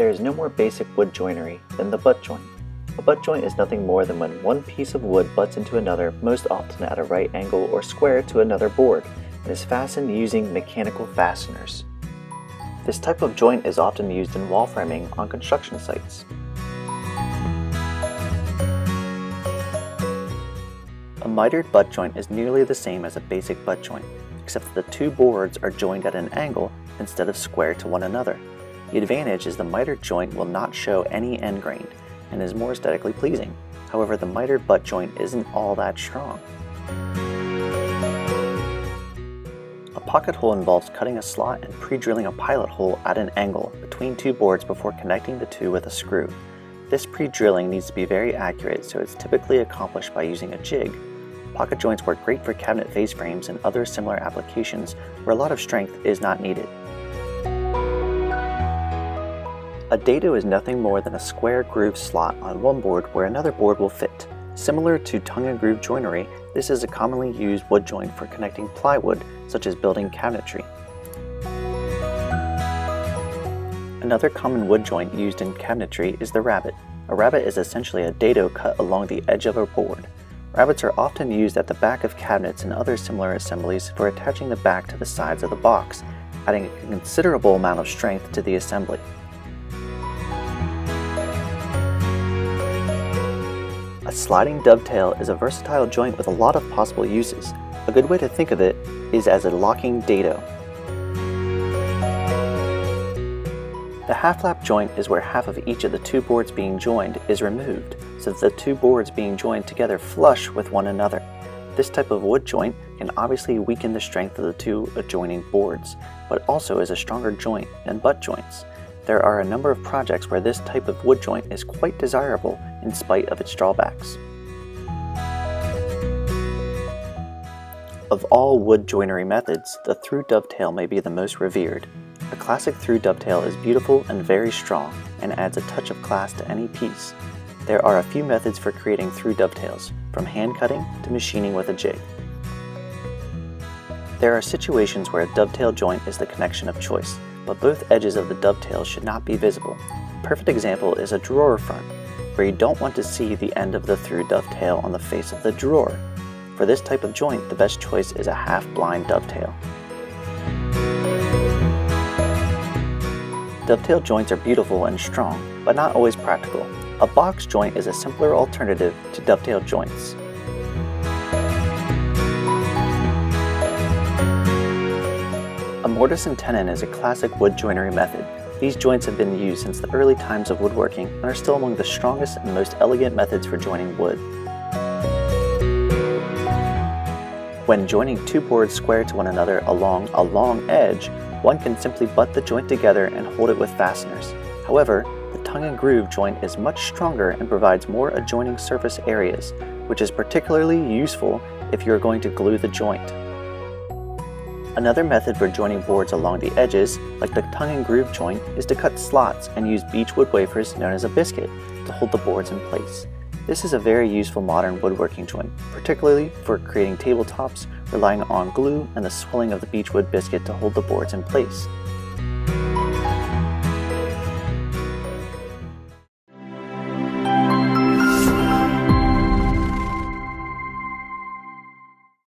There is no more basic wood joinery than the butt joint. A butt joint is nothing more than when one piece of wood butts into another, most often at a right angle or square to another board, and is fastened using mechanical fasteners. This type of joint is often used in wall framing on construction sites. A mitered butt joint is nearly the same as a basic butt joint, except that the two boards are joined at an angle instead of square to one another. The advantage is the mitered joint will not show any end grain and is more aesthetically pleasing. However, the mitered butt joint isn't all that strong. A pocket hole involves cutting a slot and pre-drilling a pilot hole at an angle between two boards before connecting the two with a screw. This pre-drilling needs to be very accurate, so it's typically accomplished by using a jig. Pocket joints work great for cabinet face frames and other similar applications where a lot of strength is not needed. A dado is nothing more than a square groove slot on one board where another board will fit. Similar to tongue and groove joinery, this is a commonly used wood joint for connecting plywood, such as building cabinetry. Another common wood joint used in cabinetry is the rabbet. A rabbet is essentially a dado cut along the edge of a board. Rabbets are often used at the back of cabinets and other similar assemblies for attaching the back to the sides of the box, adding a considerable amount of strength to the assembly. A sliding dovetail is a versatile joint with a lot of possible uses. A good way to think of it is as a locking dado. The half-lap joint is where half of each of the two boards being joined is removed, so that the two boards being joined together flush with one another. This type of wood joint can obviously weaken the strength of the two adjoining boards, but also is a stronger joint than butt joints. There are a number of projects where this type of wood joint is quite desirable in spite of its drawbacks. Of all wood joinery methods, the through dovetail may be the most revered. A classic through dovetail is beautiful and very strong and adds a touch of class to any piece. There are a few methods for creating through dovetails, from hand cutting to machining with a jig. There are situations where a dovetail joint is the connection of choice, but both edges of the dovetail should not be visible. A perfect example is a drawer front, where you don't want to see the end of the through dovetail on the face of the drawer. For this type of joint, the best choice is a half-blind dovetail. Dovetail joints are beautiful and strong, but not always practical. A box joint is a simpler alternative to dovetail joints. A mortise and tenon is a classic wood joinery method. These joints have been used since the early times of woodworking and are still among the strongest and most elegant methods for joining wood. When joining two boards square to one another along a long edge, one can simply butt the joint together and hold it with fasteners. However, the tongue and groove joint is much stronger and provides more adjoining surface areas, which is particularly useful if you are going to glue the joint. Another method for joining boards along the edges, like the tongue and groove joint, is to cut slots and use beechwood wafers known as a biscuit to hold the boards in place. This is a very useful modern woodworking joint, particularly for creating tabletops relying on glue and the swelling of the beechwood biscuit to hold the boards in place.